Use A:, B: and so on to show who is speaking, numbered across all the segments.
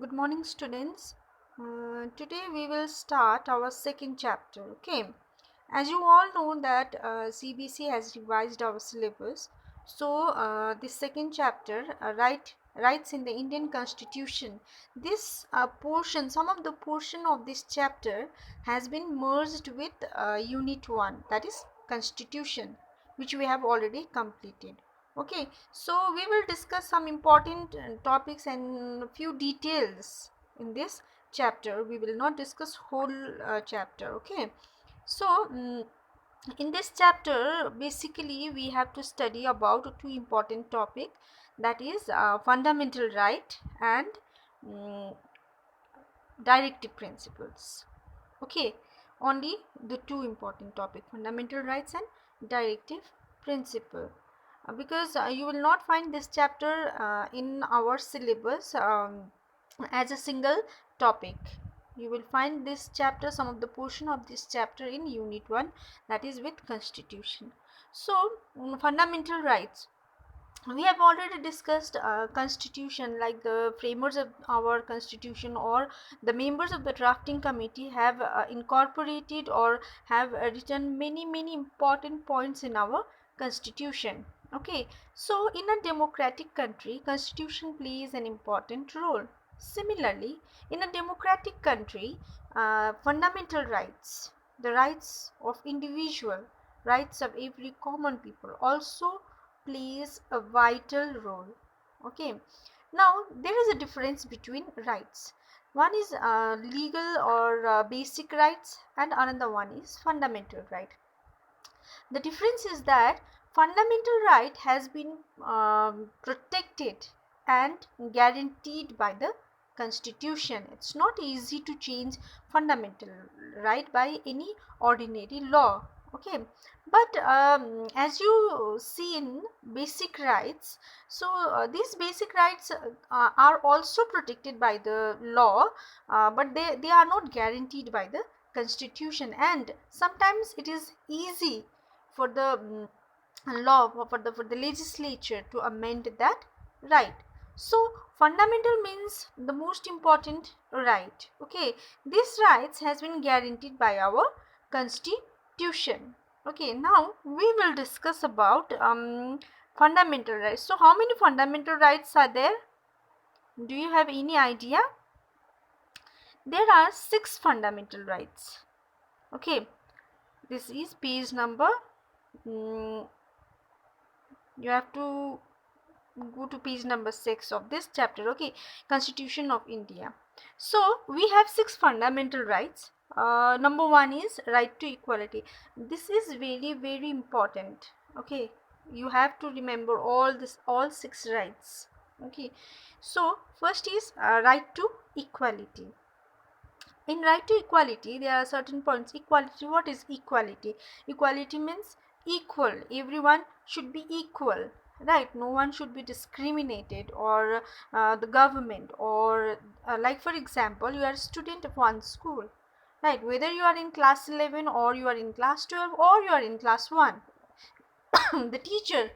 A: Good morning, students. Today we will start our second chapter. Okay, as you all know that CBC has revised our syllabus. So this second chapter, rights in the Indian Constitution. This portion, some of the portion of this chapter has been merged with Unit 1, that is Constitution, which we have already completed. Okay, so we will discuss some important topics and few details in this chapter. We will not discuss whole chapter. Okay, so in this chapter basically we have to study about two important topic, that is fundamental right and um, directive principles. Okay, only the two important topic, fundamental rights and directive principle. Because you will not find this chapter in our syllabus as a single topic. You will find this chapter, some of the portion of this chapter in Unit 1, that is with Constitution. So fundamental rights, we have already discussed constitution, like the framers of our constitution or the members of the drafting committee have incorporated or have written many important points in our constitution. Okay, so in a democratic country, constitution plays an important role. Similarly, in a democratic country, fundamental rights, the rights of individual, rights of every common people also plays a vital role. Okay, now there is a difference between rights. One is legal or basic rights, and another one is fundamental right. The difference is that fundamental right has been protected and guaranteed by the constitution. It's not easy to change fundamental right by any ordinary law. Okay, but as you see in basic rights, so these basic rights are also protected by the law, but they are not guaranteed by the constitution, and sometimes it is easy for the law, for the legislature to amend that right. So fundamental means the most important right. Okay, these rights has been guaranteed by our constitution. Okay, now we will discuss about fundamental rights. So how many fundamental rights are there? Do you have any idea? There are 6 fundamental rights. Okay, this is page number you have to go to page number 6 of this chapter. Okay, Constitution of India. So we have 6 fundamental rights. Number 1 is right to equality. This is very important. Okay, you have to remember all 6 rights. Okay, so first is right to equality. In right to equality there are certain points. Equality, what is equality? Equality means equal, everyone should be equal, right? No one should be discriminated, or the government, or like for example, you are a student of one school, right? Whether you are in class 11 or you are in class 12 or you are in class 1, the teacher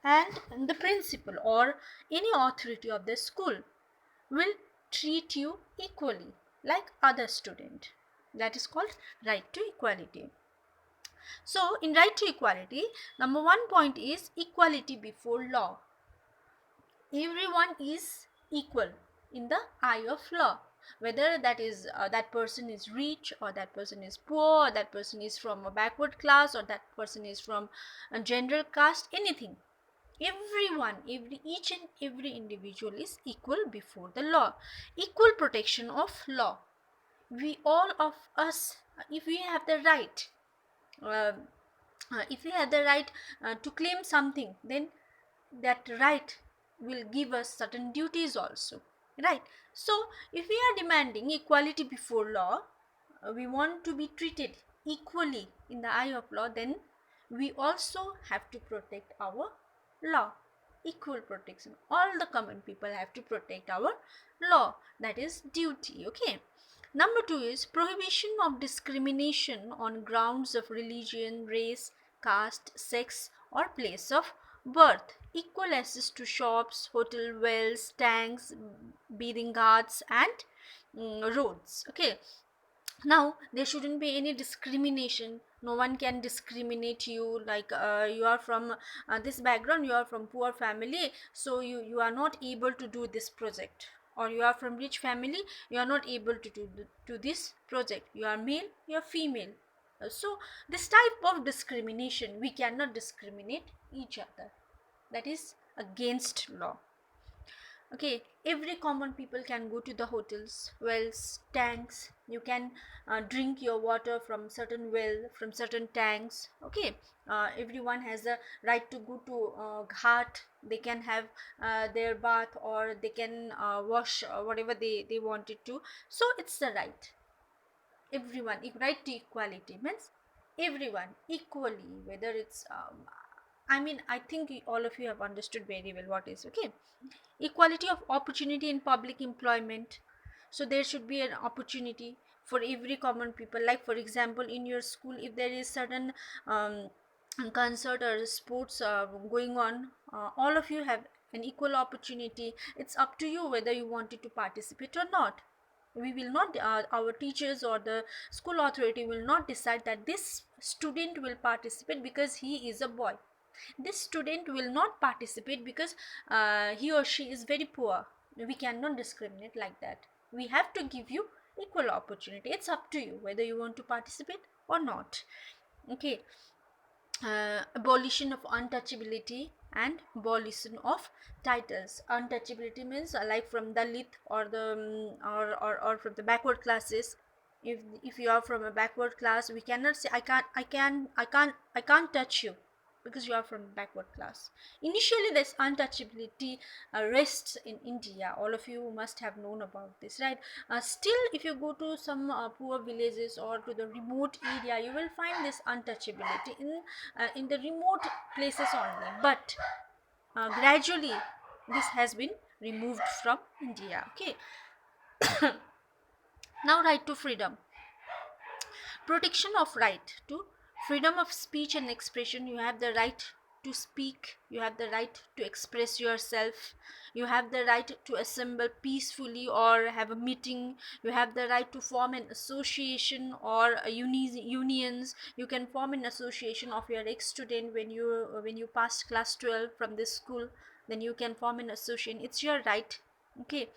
A: and the principal or any authority of the school will treat you equally like other student. That is called right to equality. So in right to equality, number 1 point is equality before law. Everyone is equal in the eye of law, whether that is that person is rich or that person is poor, or that person is from a backward class, or that person is from a general caste, anything. Everyone, each and every individual is equal before the law. Equal protection of law. We all of us, if we have the right, uh, to claim something, then that right will give us certain duties also, right? So if we are demanding equality before law, we want to be treated equally in the eye of law, then we also have to protect our law. Equal protection, all the common people have to protect our law, that is duty. Okay, number 2 is prohibition of discrimination on grounds of religion, race, caste, sex, or place of birth, equal access to shops, hotel, wells, tanks, bathing ghats, and roads. Okay, now there shouldn't be any discrimination. No one can discriminate you, like you are from this background, you are from poor family, so you are not able to do this project, or you are from rich family, you are not able to do this project. You are male, you are female. So this type of discrimination, we cannot discriminate each other. That is against law. Okay, every common people can go to the hotels, wells, tanks. You can drink your water from certain well, from certain tanks. Okay, everyone has a right to go to ghat. They can have their bath, or they can wash whatever they wanted to. So it's the right. Everyone, right to equality means everyone equally, whether it's I mean, I think all of you have understood very well what is. Okay, equality of opportunity in public employment. So there should be an opportunity for every common people. Like for example, in your school, if there is certain um, concert or sports going on, all of you have an equal opportunity. It's up to you whether you wanted to participate or not. We will not our teachers or the school authority will not decide that this student will participate because he is a boy, this student will not participate because he or she is very poor. We cannot discriminate like that. We have to give you equal opportunity. It's up to you whether you want to participate or not. Okay, abolition of untouchability and abolition of titles. Untouchability means like from Dalit or the or from the backward classes. If you are from a backward class, we cannot say I can't touch you because you are from backward class. Initially this untouchability rests in India. All of you must have known about this, right? Still, if you go to some poor villages or to the remote area, you will find this untouchability in the remote places only. But gradually this has been removed from India. Okay, now right to freedom. Protection of right to freedom of speech and expression. You have the right to speak, you have the right to express yourself, you have the right to assemble peacefully or have a meeting, you have the right to form an association or unions. You can form an association of your ex-student when you passed class 12 from this school, then you can form an association. It's your right. Okay,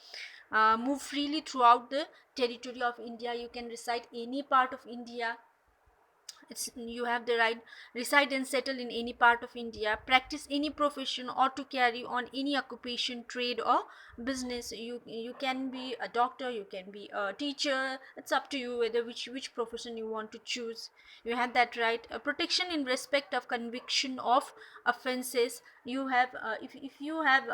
A: move freely throughout the territory of India. You can reside any part of India. It's, you have the right reside and settle in any part of India, practice any profession or to carry on any occupation, trade or business. You can be a doctor, you can be a teacher. It's up to you whether which profession you want to choose. You have that right. Protection in respect of conviction of offenses. You have if you have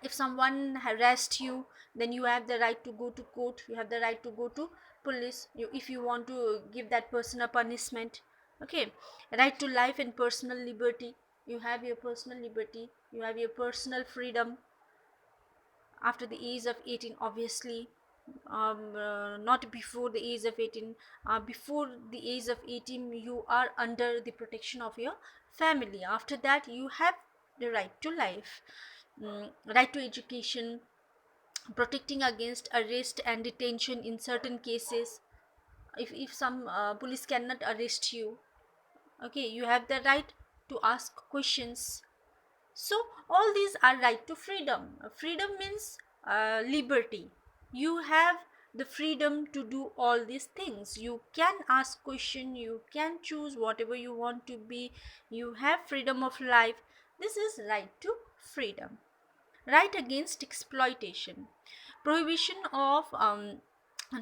A: if someone harassed you, then you have the right to go to court, you have the right to go to police, if you want to give that person a punishment. Okay, right to life and personal liberty. You have your personal liberty, you have your personal freedom after the age of 18, obviously. Not before the age of 18. Before the age of 18 you are under the protection of your family. After that you have the right to life. Right to education, protecting against arrest and detention in certain cases. If some police cannot arrest you, okay, you have the right to ask questions. So all these are right to freedom. Freedom means liberty. You have the freedom to do all these things. You can ask question, you can choose whatever you want to be. You have freedom of life. This is right to freedom. Right against exploitation, prohibition of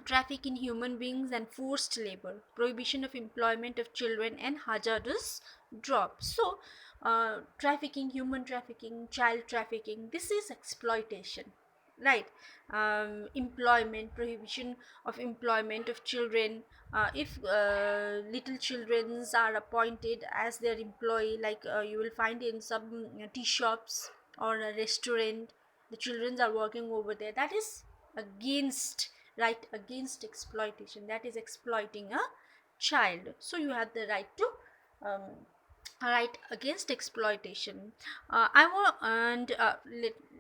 A: traffic in human beings and forced labor, prohibition of employment of children and hazardous jobs. So trafficking, human trafficking, child trafficking, this is exploitation, right? Employment, prohibition of employment of children. If little children are appointed as their employee, like you will find in some tea shops or a restaurant, the children are working over there. That is against, right against exploitation. That is exploiting a child. So you have the right to um, right against exploitation. I will, and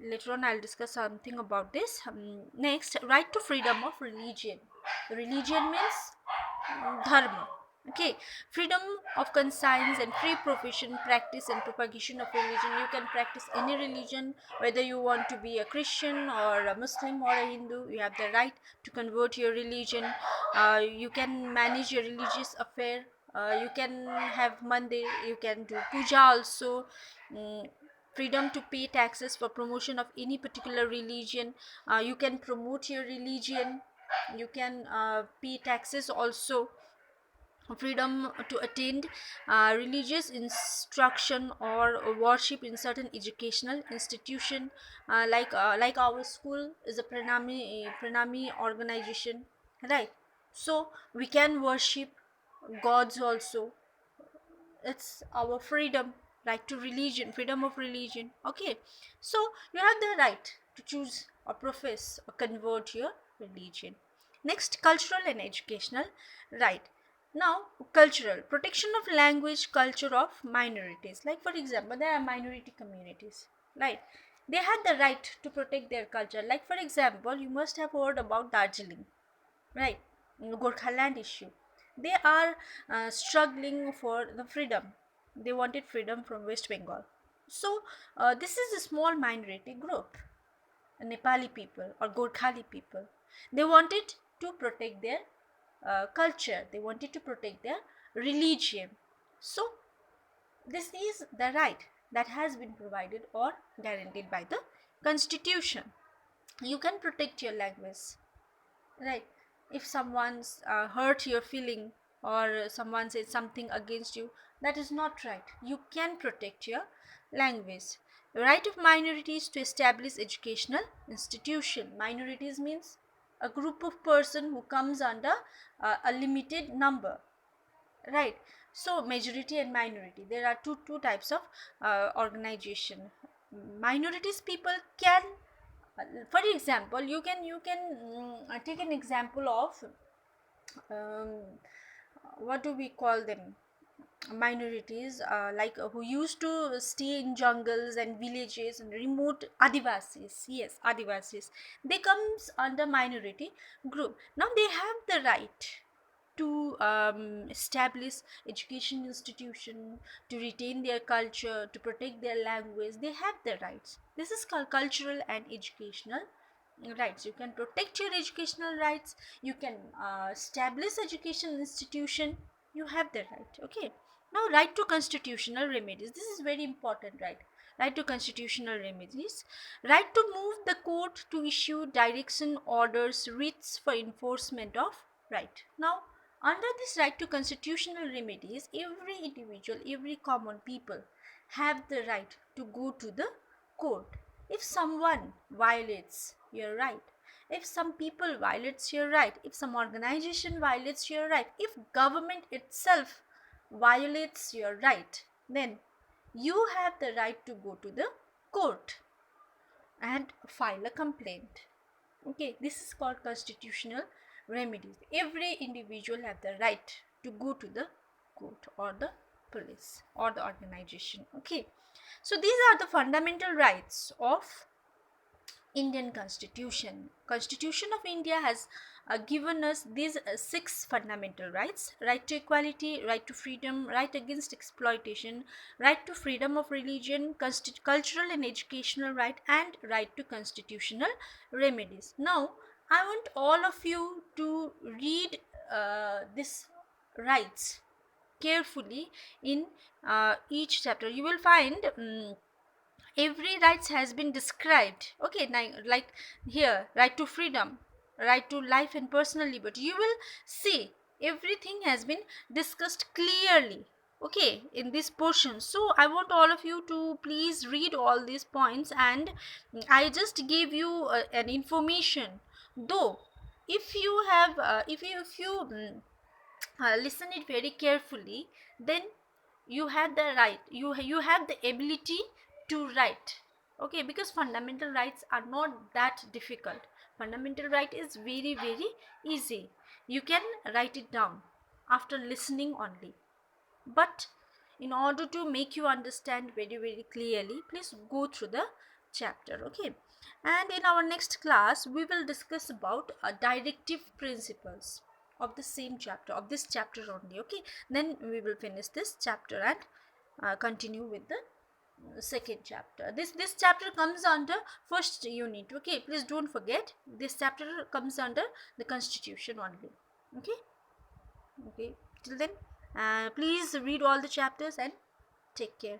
A: later on I'll discuss something about this. Next, right to freedom of religion. Religion means dharma. Okay, freedom of conscience and free profession, practice and propagation of religion. You can practice any religion, whether you want to be a Christian or a Muslim or a Hindu. You have the right to convert your religion. You can manage your religious affair. You can have mandir, you can do puja also. mm, Freedom to pay taxes for promotion of any particular religion. You can promote your religion. You can pay taxes also. Freedom to attend religious instruction or worship in certain educational institution, like our school is a pranami organization, right? So we can worship gods also. It's our freedom, right to religion, freedom of religion. Okay, so you have the right to choose or profess or convert your religion. Next, cultural and educational right. Now, cultural protection of language, culture of minorities. Like for example, there are minority communities, right? They had the right to protect their culture. Like for example, you must have heard about Darjeeling, right? Gorkhaland issue. They are struggling for the freedom. They wanted freedom from West Bengal. So this is a small minority group, Nepali people or Gorkhali people. They wanted to protect their culture. They wanted to protect their religion. So this is the right that has been provided or guaranteed by the constitution. You can protect your language, right? If someone's hurt your feeling, or someone says something against you, that is not right. You can protect your language. Right of minorities to establish educational institution. Minorities means a group of person who comes under a limited number, right? So majority and minority, there are two types of organization. Minorities people can, for example, you can take an example of um, what do we call them, minorities, who used to stay in jungles and villages and remote, adivasis. Yes, adivasis, they comes under minority group. Now they have the right to establish education institution, to retain their culture, to protect their language. They have the rights. This is called cultural and educational rights. You can protect your educational rights. You can establish education institution. You have the right. Okay, now right to constitutional remedies. This is very important, right? Right to constitutional remedies. Right to move the court to issue direction orders, writs for enforcement of right. Now, under this right to constitutional remedies, every individual, every common people have the right to go to the court. If someone violates your right, if some people violates your right, if some organization violates your right, if government itself violates your right, then you have the right to go to the court and file a complaint. Okay, this is called constitutional remedies. Every individual have the right to go to the court or the police or the organization. Okay, so these are the fundamental rights of Indian Constitution. Constitution of India has given us these six fundamental rights: right to equality, right to freedom, right against exploitation, right to freedom of religion, cultural and educational right, and right to constitutional remedies. Now, I want all of you to read these rights carefully in each chapter. You will find every rights has been described. Okay, now, like here, right to freedom, right to life and personal liberty, you will see everything has been discussed clearly, okay, in this portion. So I want all of you to please read all these points, and I just gave you an information. Though if you have listen it very carefully, then you have the right, you have the ability to write. Okay, because fundamental rights are not that difficult. Fundamental right is very easy. You can write it down after listening only. But in order to make you understand very clearly, please go through the chapter. Okay, and in our next class we will discuss about directive principles of the same chapter, of this chapter only. Okay, then we will finish this chapter and continue with the second chapter. This chapter comes under first unit. Okay, please don't forget, this chapter comes under the constitution only. Okay, okay, till then please read all the chapters and take care.